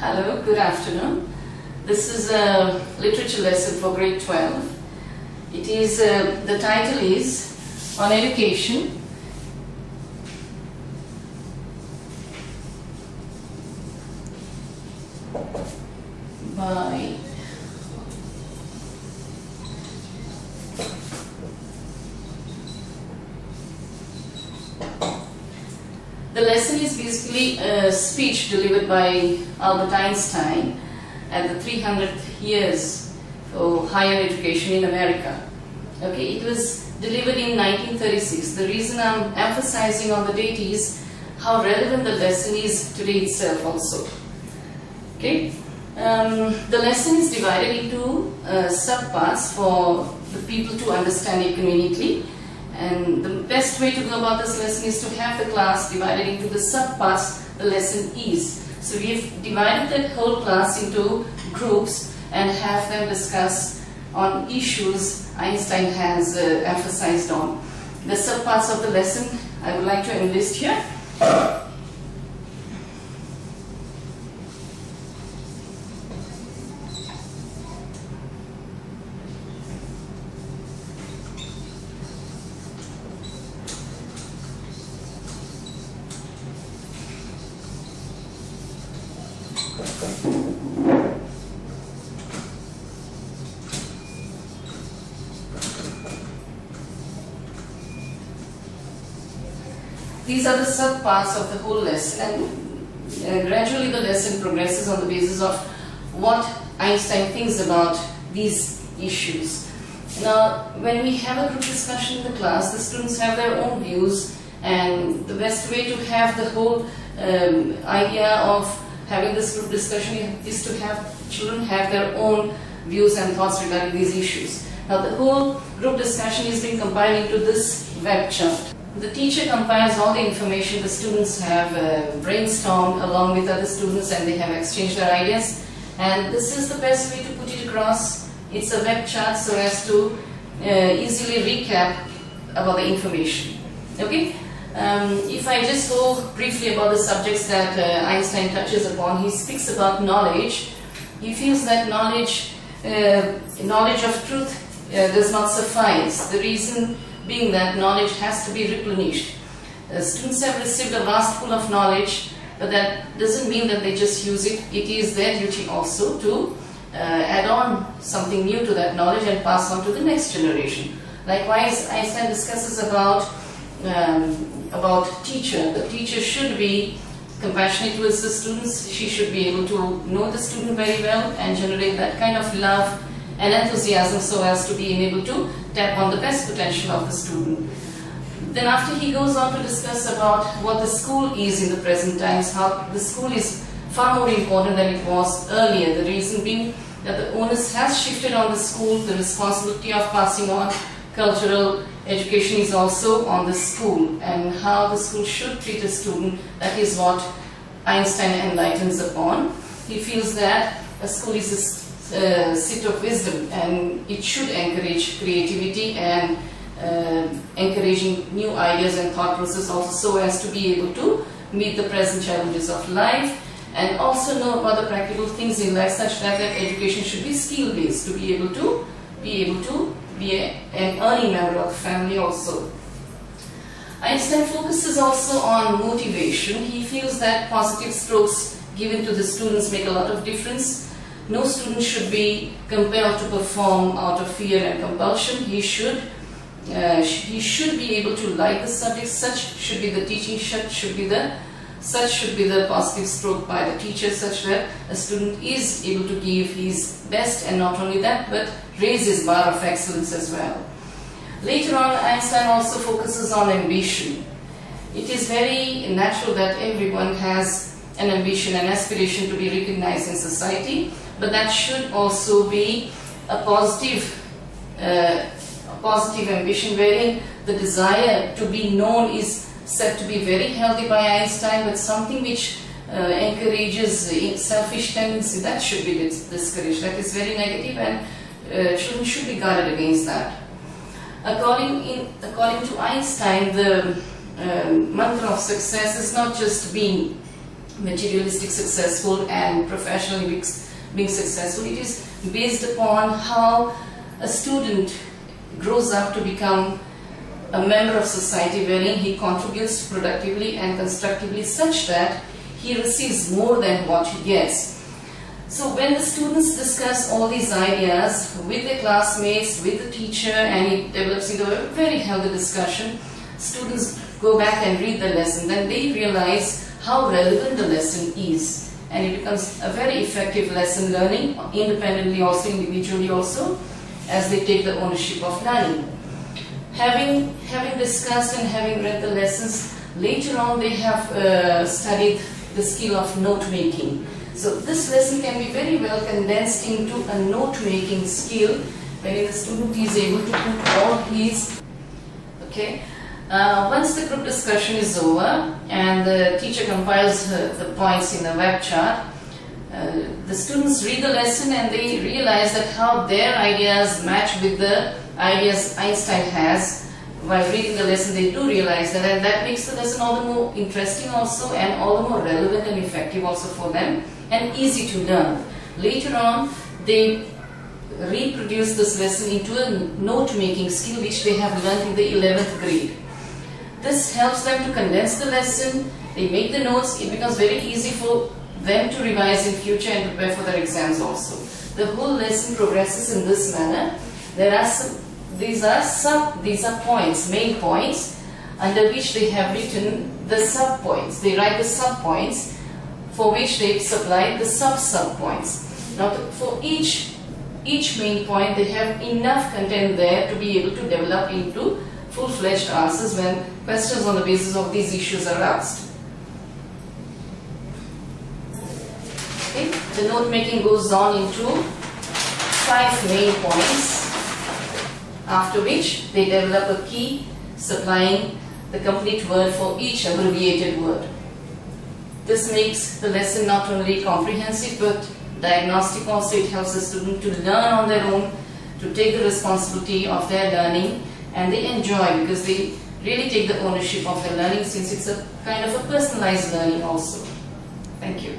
Hello, good afternoon. This is a literature lesson for grade 12. The title is On Education. By The lesson is basically a speech delivered by Albert Einstein at the 300th years of higher education in America. Okay, it was delivered in 1936. The reason I'm emphasizing on the date is how relevant the lesson is today itself also. Okay, the lesson is divided into subparts for the people to understand it conveniently. And the best way to go about this lesson is to have the class divided into the subparts the lesson is. So we've divided that whole class into groups and have them discuss on issues Einstein has emphasized on. The subparts of the lesson I would like to enlist here. These are the subparts of the whole lesson, and gradually the lesson progresses on the basis of what Einstein thinks about these issues. Now, when we have a group discussion in the class, the students have their own views, and the best way to have the whole idea of having this group discussion is to have children have their own views and thoughts regarding these issues. Now, the whole group discussion is being compiled into this web chart. The teacher compiles all the information the students have brainstormed along with other students, and they have exchanged their ideas. And this is the best way to put it across. It's a web chart so as to easily recap about the information. Okay? If I just go briefly about the subjects that Einstein touches upon, he speaks about knowledge. He feels that knowledge of truth does not suffice. The reason being that knowledge has to be replenished. Students have received a vast pool of knowledge, but that doesn't mean that they just use it. It is their duty also to add on something new to that knowledge and pass on to the next generation. Likewise, Einstein discusses about teacher. The teacher should be compassionate towards the students. She should be able to know the student very well and generate that kind of love and enthusiasm so as to be able to tap on the best potential of the student. Then after he goes on to discuss about what the school is in the present times, how the school is far more important than it was earlier. The reason being that the onus has shifted on the school. The responsibility of passing on cultural education is also on the school, and how the school should treat a student, that is what Einstein enlightens upon. He feels that a school is a seat of wisdom, and it should encourage creativity and encouraging new ideas and thought process also, so as to be able to meet the present challenges of life and also know about the practical things in life, such that education should be skill based to be able to be an earning member of the family also. Einstein focuses also on motivation. He feels that positive strokes given to the students make a lot of difference. No student should be compelled to perform out of fear and compulsion. He should be able to like the subject. Such should be the teaching. Such should be the positive stroke by the teacher, such that a student is able to give his best, and not only that, but raise his bar of excellence as well. Later on, Einstein also focuses on ambition. It is very natural that everyone has an ambition, an aspiration to be recognized in society, but that should also be a positive ambition, wherein the desire to be known is said to be very healthy by Einstein, but something which encourages selfish tendency, that should be discouraged. That is very negative, and children should be guarded against that. According to Einstein, the mantra of success is not just being materialistic successful and professionally being successful. It is based upon how a student grows up to become a member of society wherein he contributes productively and constructively such that he receives more than what he gets. So when the students discuss all these ideas with their classmates, with the teacher, and it develops into a very healthy discussion, students go back and read the lesson, then they realize how relevant the lesson is, and it becomes a very effective lesson learning, independently also, individually also, as they take the ownership of learning. Having discussed and having read the lessons, later on they have studied the skill of note making. So this lesson can be very well condensed into a note making skill, wherein the student is able to put all his, okay. Once the group discussion is over and the teacher compiles the points in a web chart, the students read the lesson and they realize that how their ideas match with the ideas Einstein has. While reading the lesson, they do realize that, and that makes the lesson all the more interesting also, and all the more relevant and effective also for them, and easy to learn. Later on, they reproduce this lesson into a note-making skill which they have learned in the 11th grade. This helps them to condense the lesson, they make the notes, it becomes very easy for them to revise in future and prepare for their exams also. The whole lesson progresses in this manner. These are points, main points, under which they have written the sub-points. They write the sub-points for which they supply the sub-points. Now for each main point they have enough content there to be able to develop into full-fledged answers when questions on the basis of these issues are asked. Okay. The note making goes on into 5 main points, after which they develop a key supplying the complete word for each abbreviated word. This makes the lesson not only comprehensive but diagnostic also. It helps the student to learn on their own, to take the responsibility of their learning, and they enjoy because they really take the ownership of their learning, since it's a kind of a personalized learning also. Thank you.